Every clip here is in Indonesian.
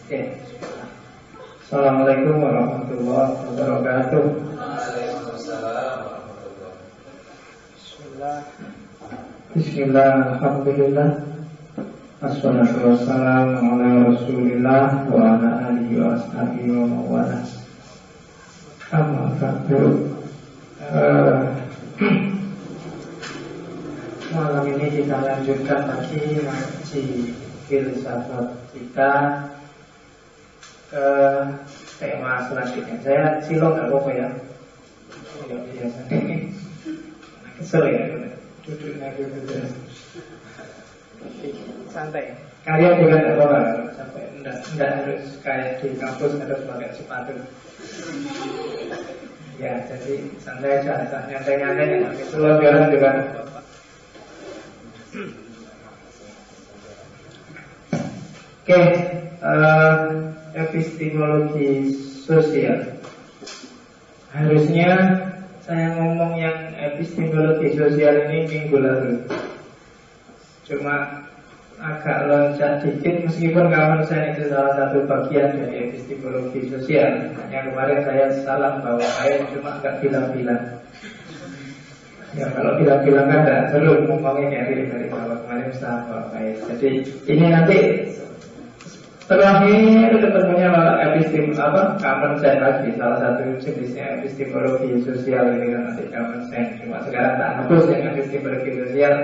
Oke. Assalamualaikum warahmatullahi wabarakatuh. Waalaikumsalam warahmatullahi Bismillah. Bismillah, alhamdulillah. Assalatu wassalamu ala rasulillah wa ala alihi wa ashabihi wa mawala. Amma ba'du. Malam ini kita lanjutkan lagi ngaji filsafat kita ke tema selanjutnya. Saya silong gak apa-apa ya. Tidak biasa. Kesel ya. Duduknya gitu. Santai. Kalian juga gak apa-apa. Sampai enggak harus kayak di kampus harus pakai sepatu. Ya, jadi santai aja. Nyantai-nyantai. Selonjoran juga gak apa-apa. Oke, epistemologi sosial. Harusnya saya ngomong yang epistemologi sosial ini minggu lalu. Cuma agak loncat dikit, meskipun kawan saya itu salah satu bagian dari epistemologi sosial. Hanya kemarin saya salah bawa air, cuma agak bilang-bilang. Ya kalau bilang-bilang kan tidak seru ngomongin dari bawah, kemarin salah bawa air. Jadi ini nanti terakhir ketemunya common sense lagi. Salah satu jenisnya epistemologi sosial ini kan nanti common sense. Cuma sekarang tak hapus yang epistemologi sosial,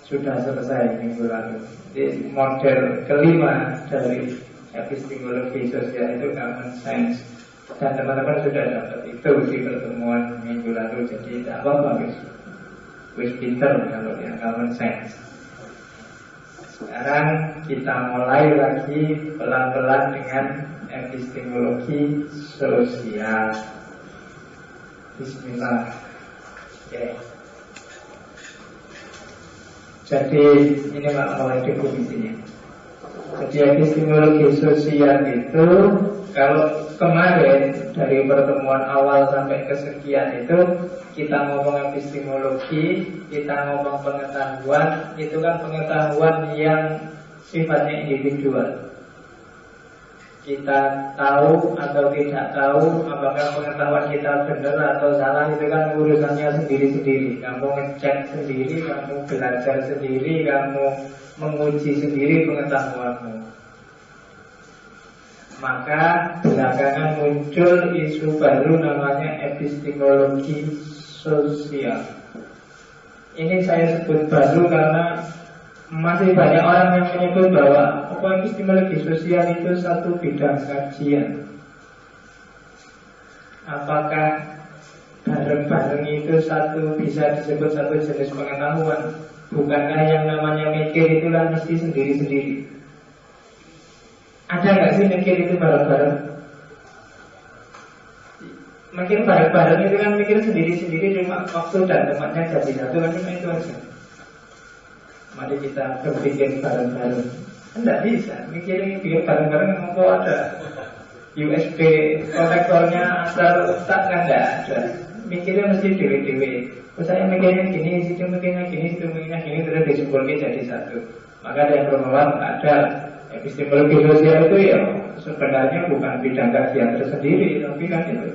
sudah selesai minggu lalu. Jadi model kelima dari epistemologi sosial itu common sense. Dan teman-teman sudah dapat itu di pertemuan minggu lalu. Jadi tidak apa-apa, wis pinter kalau yang common sense. Sekarang kita mulai lagi pelan-pelan dengan epistemologi sosial. Bismillah. Oke. Jadi ini mulai definisinya. Jadi epistemologi sosial itu, kalau kemarin dari pertemuan awal sampai kesekian itu kita ngomong epistemologi, kita ngomong pengetahuan, itu kan pengetahuan yang sifatnya individual. Kita tahu atau tidak tahu apakah pengetahuan kita benar atau salah, itu kan urusannya sendiri-sendiri. Kamu ngecek sendiri, kamu belajar sendiri, kamu menguji sendiri pengetahuanmu. Maka belakangan muncul isu baru namanya epistemologi sosial. Ini saya sebut baru karena masih banyak orang yang menyebut bahwa epistemologi sosial itu satu bidang kajian. Apakah bareng-bareng itu bisa disebut satu jenis pengetahuan? Bukankah yang namanya mikir itulah mesti sendiri-sendiri? Ada nggak sih mikir itu bareng-bareng? Mikir bareng-bareng itu kan mikir sendiri-sendiri, cuma waktu dan tempatnya jadi satu kan, cuma itu aja. Mari kita berpikir bareng-bareng. Tidak bisa mikir bareng-bareng. Kalau ada USB konektornya asal tak kan tidak ada. Mikirnya mesti dewe-dewe. Saya mikirnya gini, situ mikirnya gini, situ mikirnya gini, terus disimpulkan jadi satu. Maka ada yang bermawan ada epistemologi sosial itu ya sebenarnya bukan bidang kajian tersendiri, tapi kan itu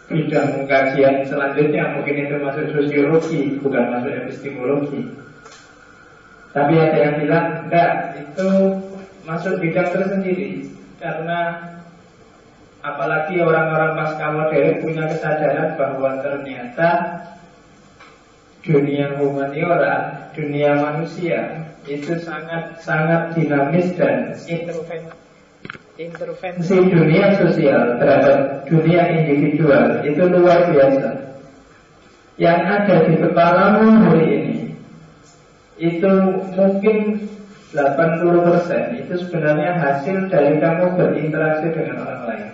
bidang kajian selanjutnya. Mungkin itu masuk sosiologi, bukan masuk epistemologi. Tapi ada yang bilang enggak, itu masuk bidang tersendiri. Karena apalagi orang-orang pasca modern punya kesadaran bahwa ternyata dunia humaniora, dunia manusia itu sangat dinamis dan intervensi dunia sosial terhadap dunia individual itu luar biasa. Yang ada di kepalamu hari ini itu mungkin 80% itu sebenarnya hasil dari kamu berinteraksi dengan orang lain.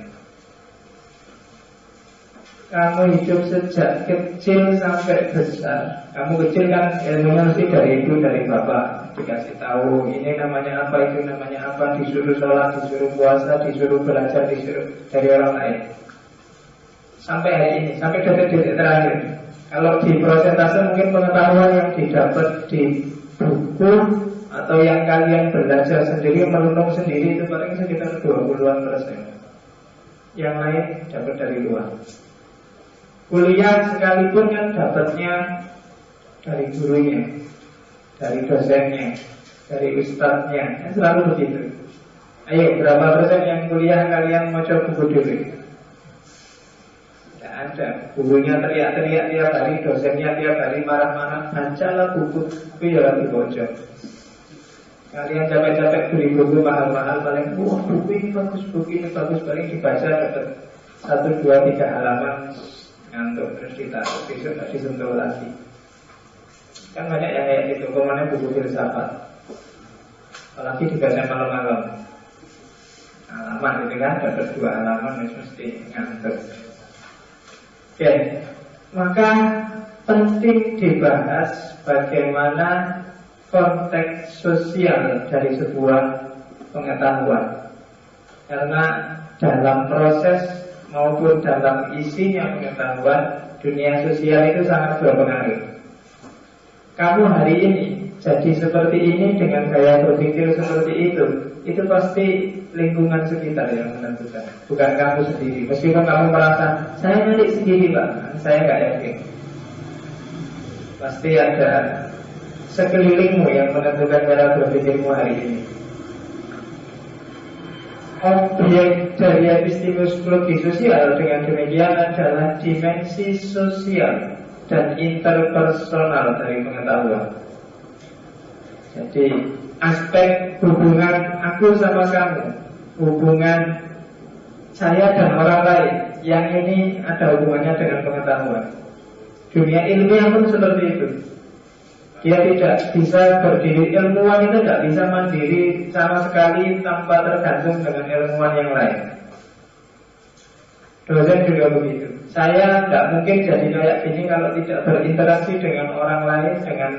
Kamu hidup sejak kecil sampai besar. Kamu kecil kan ilmunya mesti dari ibu, dari bapak. Dikasih tahu ini namanya apa, itu namanya apa. Disuruh sholat, disuruh puasa, disuruh belajar, disuruh dari orang lain. Sampai hari ini, sampai detik-detik terakhir. Kalau di prosentase mungkin pengetahuan yang didapat di buku atau yang kalian belajar sendiri, merenung sendiri itu paling sekitar 20-an%. Yang lain dapat dari luar. Kuliah sekalipun kan dapatnya dari gurunya, dari dosennya, dari ustadznya, kan selalu begitu. Ayo, berapa persen yang kuliah kalian mau coba buku dulu? Tidak ada. Gurunya teriak-teriak tiap hari, dosennya tiap hari marah-marah. Bacalah buku, itu ya lagi bocor. Kalian capek-capek beli buku mahal-mahal, paling wah buku ini bagus, paling dibaca dapat 1, 2, 3 halaman, ngantuk terus ditaruh, besok tak disentuh lagi. Kan banyak yang kayak gitu, kemana buku filsafat, apalagi dibaca malam-malam. Halaman itu kan dapat 2 halaman mesti ngantuk. Oke, maka penting dibahas bagaimana konteks sosial dari sebuah pengetahuan. Karena dalam proses maupun dalam isinya pengetahuan, dunia sosial itu sangat berpengaruh. Kamu hari ini jadi seperti ini dengan gaya berpikir seperti itu pasti lingkungan sekitar yang menentukan, bukan kamu sendiri. Meskipun kamu merasa saya milik sendiri Pak, saya nggak yakin. Pasti ada sekelilingmu yang menentukan cara berpikirmu hari ini. Objek dari epistemologi sosial dengan demikian adalah dimensi sosial dan interpersonal dari pengetahuan. Jadi aspek hubungan aku sama kamu, hubungan saya dan orang lain, yang ini ada hubungannya dengan pengetahuan. Dunia ilmiah pun seperti itu. Dia tidak bisa berdiri, ilmuwan itu tidak bisa mandiri sama sekali tanpa tergantung dengan ilmuwan yang lain. Dosen juga begitu. Saya tidak mungkin jadi kayak gini kalau tidak berinteraksi dengan orang lain, dengan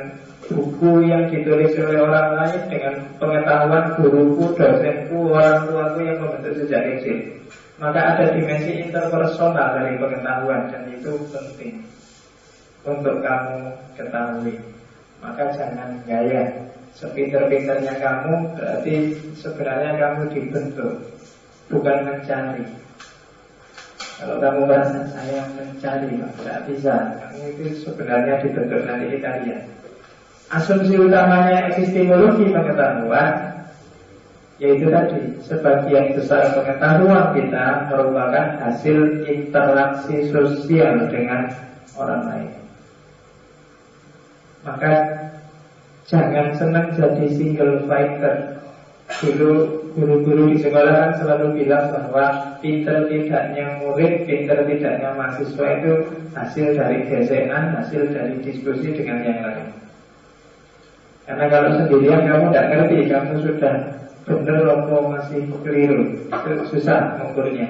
buku yang ditulis oleh orang lain, dengan pengetahuan guruku, dosenku, orang tuaku yang membentuk sejak kecil. Maka ada dimensi interpersonal dari pengetahuan, dan itu penting untuk kamu ketahui. Maka jangan gaya. Sepinter-pinternya kamu berarti sebenarnya kamu dibentuk, bukan mencari. Kalau kamu merasa saya mencari, tidak bisa. Kamu itu sebenarnya dibentuk nanti kita lihat. Asumsi utamanya epistemologi pengetahuan yaitu tadi, sebagian besar pengetahuan kita merupakan hasil interaksi sosial dengan orang lain. Maka jangan senang jadi single fighter. Dulu guru-guru di sekolah kan selalu bilang bahwa pinter tidaknya murid, pinter tidaknya mahasiswa itu hasil dari gesekan, hasil dari diskusi dengan yang lain. Karena kalau sendirian kamu tidak ngerti, kamu sudah benar atau masih keliru, itu susah mengukurnya.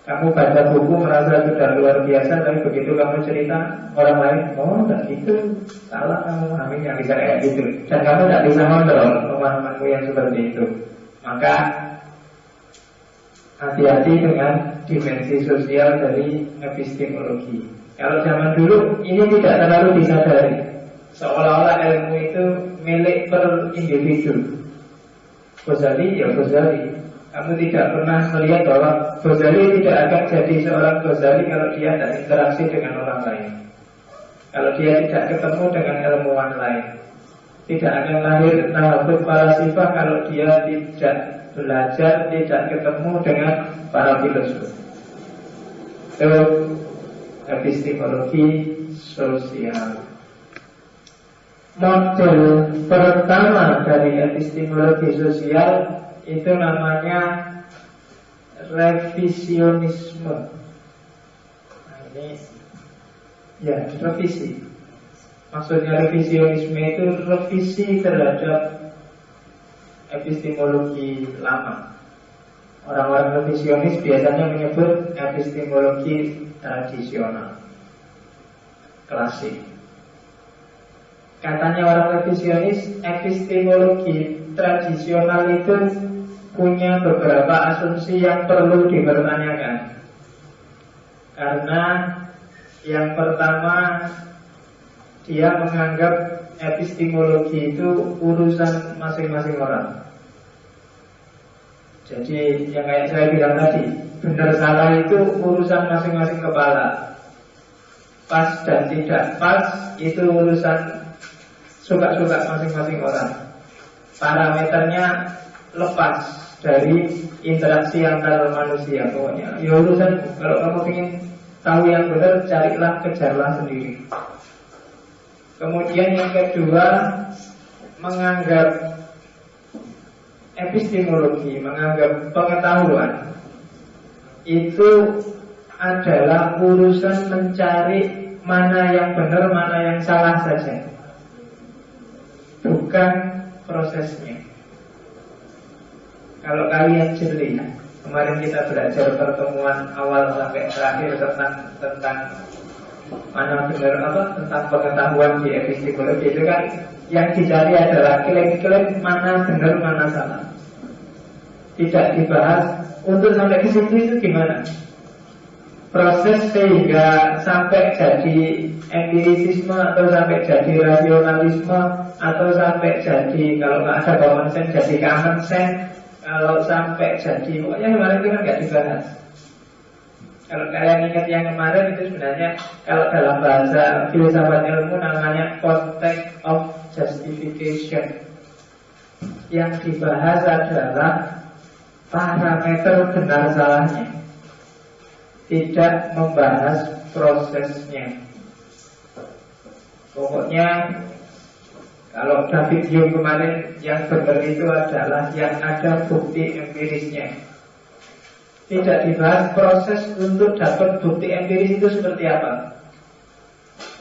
Kamu baca buku merasa sudah luar biasa, tapi begitu kamu cerita orang lain, oh tidak gitu, salah kamu memahaminya, bisa kayak gitu. Dan kamu tidak bisa kontrol pemahamanmu yang seperti itu. Maka hati-hati dengan dimensi sosial dari epistemologi. Kalau zaman dulu ini tidak terlalu disadari, seolah-olah ilmu itu milik per individu. Ghazali ya Ghazali. Kamu tidak pernah melihat bahwa Ghazali tidak akan jadi seorang Ghazali kalau dia tidak interaksi dengan orang lain, kalau dia tidak ketemu dengan ilmuwan lain. Tidak akan lahir Nahdlatul Falasifah kalau dia tidak belajar, tidak ketemu dengan para filosof. Itu epistemologi sosial. Model pertama dari epistemologi sosial itu namanya revisionisme. Nah, ini ya revisi. Maksudnya revisionisme itu revisi terhadap epistemologi lama. Orang-orang revisionis biasanya menyebut epistemologi tradisional, klasik. Katanya orang revisionis, epistemologi tradisional itu punya beberapa asumsi yang perlu dipertanyakan. Karena yang pertama, dia menganggap epistemologi itu urusan masing-masing orang. Jadi yang kayak saya bilang tadi, benar salah itu urusan masing-masing kepala. Pas dan tidak pas itu urusan suka-suka masing-masing orang. Parameternya lepas dari interaksi antar manusia. Pokoknya ya urusan, kalau kamu ingin tahu yang benar, carilah, kejarlah sendiri. Kemudian yang kedua, menganggap epistemologi, menganggap pengetahuan itu adalah urusan mencari mana yang benar, mana yang salah saja, bukan prosesnya. Kalau kalian jeli, kemarin kita belajar pertemuan awal sampai terakhir tentang mana benar apa, tentang pengetahuan di epistemologi itu kan yang dicari adalah klaim-klaim mana benar, mana salah. Tidak dibahas untuk sampai ke situ itu gimana proses sehingga sampai jadi empirisisme, atau sampai jadi rasionalisme, atau sampai jadi, kalau nggak ada common sense, jadi common sense, kalau sampai jadi, pokoknya kemarin itu kan nggak dibahas. Kalau kalian ingat yang kemarin itu sebenarnya kalau dalam bahasa filsafat ilmu namanya context of justification. Yang dibahas adalah parameter benar salahnya, tidak membahas prosesnya. Pokoknya kalau David Hume kemarin yang benar itu adalah yang ada bukti empirisnya. Tidak dibahas proses untuk dapat bukti empiris itu seperti apa.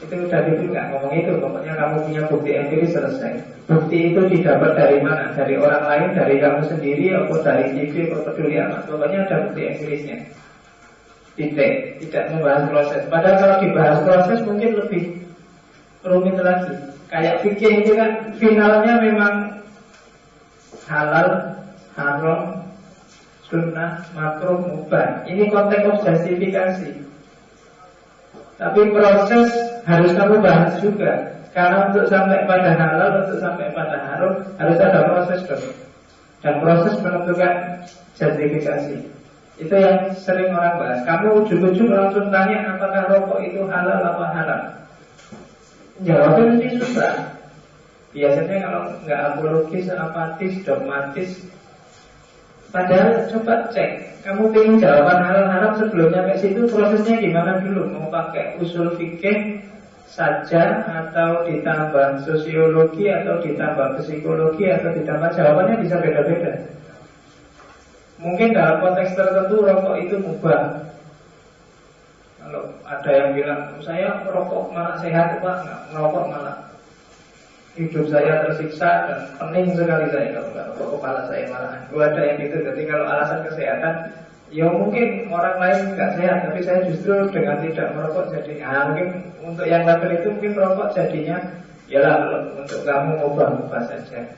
Itu David Hume nggak ngomong itu. Pokoknya kamu punya bukti empiris, selesai. Bukti itu didapat dari mana? Dari orang lain, dari kamu sendiri, atau dari TV, atau peduli amat. Pokoknya ada bukti empirisnya. Tidak membahas proses. Padahal kalau dibahas proses mungkin lebih rumit lagi. Kayak fikih itu kan finalnya memang halal, haram, sunnah, makruh, mubah. Ini konteks of justifikasi. Tapi proses harus kamu bahas juga. Karena untuk sampai pada halal, untuk sampai pada haram, harus ada proses dong. Dan proses menentukan justifikasi. Itu yang sering orang bahas. Kamu ujung-ujung langsung tanya apakah rokok itu halal apa haram. Jawabnya mesti susah. Biasanya kalau nggak apologis, apatis, dogmatis. Padahal coba cek, kamu pengen jawaban halal-haram sebelum nyampe situ prosesnya gimana dulu? Mau pakai usul fikih saja, atau ditambah sosiologi, atau ditambah psikologi, atau ditambah, jawabannya bisa beda-beda. Mungkin dalam konteks tertentu rokok itu mubah. Kalau ada yang bilang saya merokok malah sehat, Pak, nggak merokok malah hidup saya tersiksa dan pening sekali saya kalau nggak rokok, kepala saya malahan. Ada yang gitu. Jadi kalau alasan kesehatan, ya mungkin orang lain nggak sehat, tapi saya justru dengan tidak merokok jadi, mungkin untuk yang level itu mungkin merokok jadinya, yalah untuk kamu mubah-mubah saja.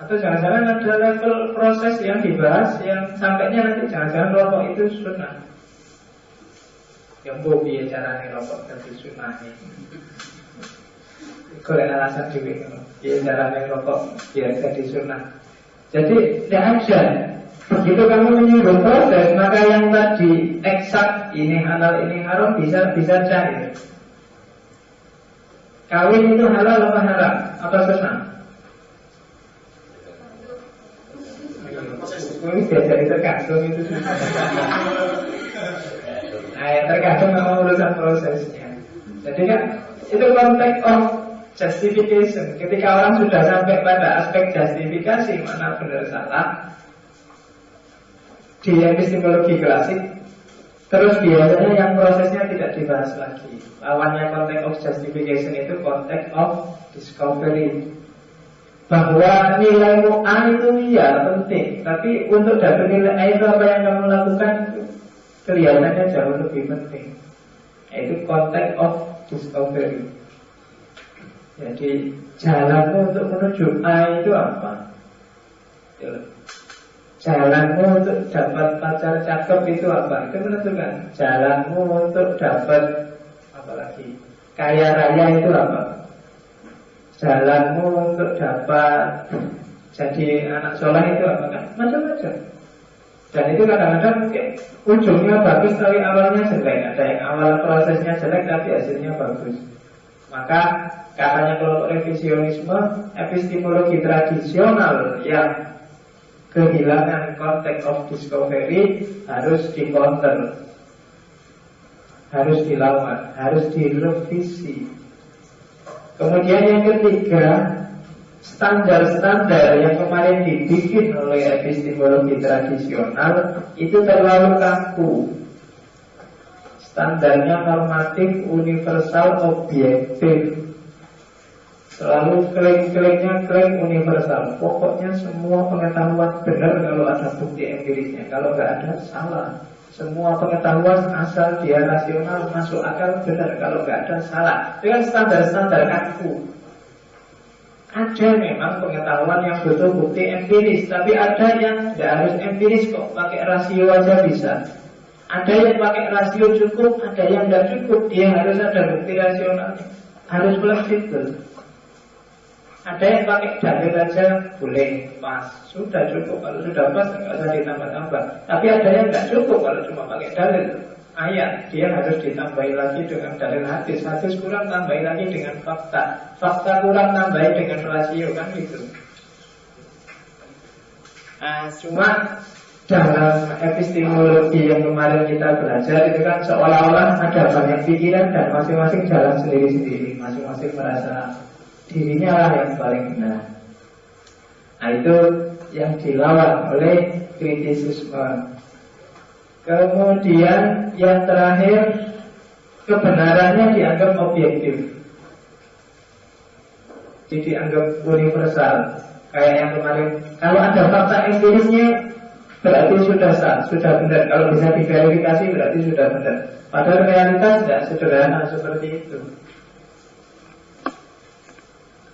Atau jangan-jangan ada level proses yang dibahas yang sampainya nanti jangan-jangan rokok itu sunnah. Yang bobi caranya rokok jadi sunnah ini. Kalau alasan juga, ya caranya rokok biar jadi sunnah. Jadi tidak ada. Begitu kamu menyinggung proses, maka yang tadi eksak ini halal ini haram bisa cair. Kawin itu halal apa haram? Apa sunnah? Ini biasa tergantung itu. Nah, yang tergantung memang urusan prosesnya. Jadi kan itu konteks of justification. Ketika orang sudah sampai pada aspek justifikasi, mana benar salah di epistemologi klasik, terus biasanya yang prosesnya tidak dibahas lagi. Lawannya konteks of justification itu konteks of discovery. Bahwa nilaimu A itu iya penting, tapi untuk dapat nilai A itu apa yang kamu lakukan itu kelihatannya jauh lebih penting. Itu konteks of discovery. Jadi jalanmu untuk menuju A itu apa? Jalanmu untuk dapat pacar cakep itu apa? Itu menentukan. Jalanmu untuk dapat apa lagi? Kaya raya itu apa? jalanmu untuk dapat jadi anak soleh itu apa kan? Macam-macam. Dan itu kadang-kadang mungkin ujungnya bagus tapi awalnya jelek. Ada yang awal prosesnya jelek tapi hasilnya bagus. Maka katanya kelompok revisionisme, epistemologi tradisional yang kehilangan konteks of discovery harus di-counter, harus dilawan, harus direvisi. Kemudian yang ketiga, standar-standar yang kemarin dibikin oleh epistemologi tradisional itu terlalu kaku. Standarnya normatif, universal, objektif. Selalu klaim-klaimnya klaim universal. Pokoknya semua pengetahuan benar kalau ada bukti empirisnya. Kalau nggak ada, salah. Semua pengetahuan asal dia rasional, masuk akal, benar. Kalau nggak ada, salah. Dengan standar-standar kaku. Ada memang pengetahuan yang butuh bukti empiris, tapi ada yang tidak harus empiris kok, pakai rasio aja bisa. Ada yang pakai rasio cukup, ada yang tidak cukup. Dia harus ada bukti rasionalnya, harus fleksibel. Ada yang pakai dalil aja boleh, pas, sudah cukup. Kalau sudah pas nggak usah ditambah-tambah. Tapi ada yang nggak cukup kalau cuma pakai dalil ayat, dia harus ditambahi lagi dengan dalil hadis. Hadis kurang tambahi lagi dengan fakta. Fakta kurang tambahi dengan rasio, kan gitu. Cuma dalam epistemologi yang kemarin kita belajar itu kan seolah-olah ada banyak pikiran dan masing-masing jalan sendiri-sendiri, masing-masing merasa dirinya lah yang paling benar. Nah itu yang dilawan oleh kritisisme. Kemudian yang terakhir, kebenarannya dianggap objektif, jadi dianggap universal. Kayak yang kemarin, kalau ada fakta empirisnya berarti sudah sah, sudah benar. Kalau bisa diverifikasi berarti sudah benar. Padahal realitas tidak sederhana seperti itu.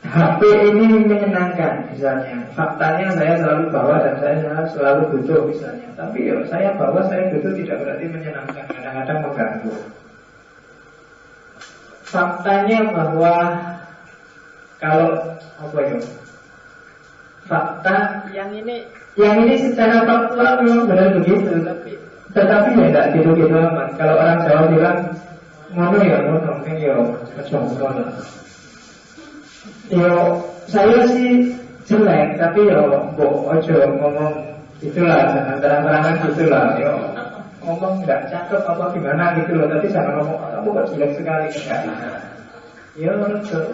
HP ini menyenangkan misalnya, faktanya saya selalu bawa dan saya selalu butuh misalnya. Tapi ya, saya bawa, saya butuh tidak berarti menyenangkan, kadang-kadang mengganggu. Faktanya bahwa kalau apa ya, fakta yang ini secara faktual memang benar begitu, tetapi ya tidak gitu-gitu amat. Kalau orang Jawa bilang ngono ya ngono, kan ya macam-macam lah. Yo, saya sih jelek, tapi yo, ojo ngomong itulah, jangan terang-terangan gitulah. Yo, ngomong nggak cakep apa gimana gitu loh, tapi jangan ngomong kamu kok jelek sekali enggak. Yo,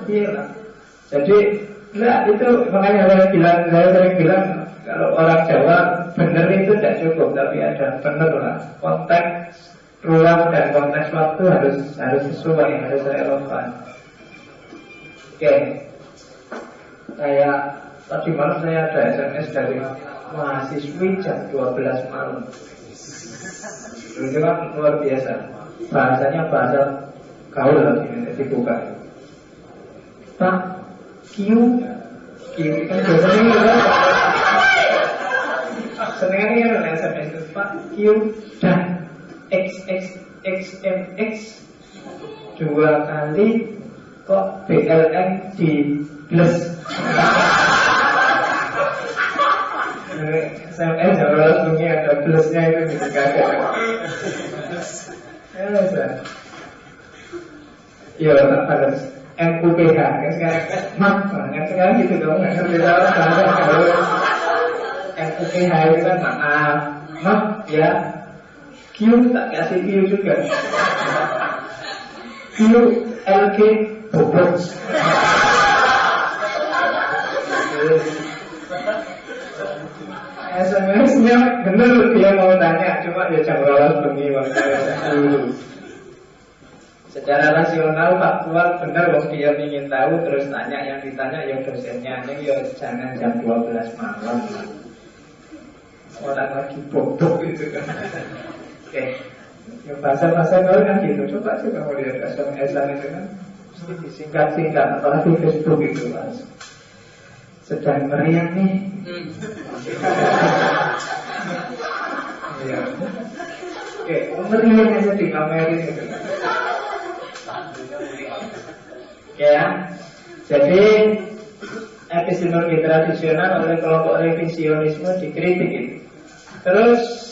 dia lah. Jadi, enggak itu makanya saya sering bilang kalau orang Jawa benar itu tidak cukup, tapi ada benar lah. Konteks ruang dan konteks waktu harus sesuai, harus relevan. Oke. Kayak tadi malam saya ada SMS dari mahasiswi jam 12 malam. Itu kan luar biasa. Bahasanya bahasa gaul lagi, dibuka. Pak, Q kan biasanya senengnya kan SMS itu Pak Q dan XXXMX 2 kali kok BLM di plus. SMS kalau bunyi ada plusnya itu gitu kaget. Ya harus MUPH kan sekarang maaf banget sekarang gitu dong, nggak ngerti bahasa kalau MUPH itu kan maaf ya. Q tak kasih Q juga. Q LG bobot. SMS-nya bener dia mau tanya, cuma dia jam berapa bengi waktu dulu. Secara rasional, faktual benar, waktu dia ingin tahu terus tanya, yang ditanya yang dosennya, ya jangan jam 12 malam. Orang lagi bobok gitu kan. Oke, ya bahasa-bahasa baru kan gitu. Coba kamu lihat SMS-an itu kan mesti disingkat-singkat, apalagi Facebook itu mas. Sedang meriang nih. Ya. Oke, meriang aja di kamerin gitu. Oke ya. Jadi epistemologi tradisional oleh kelompok revisionisme dikritik itu. Terus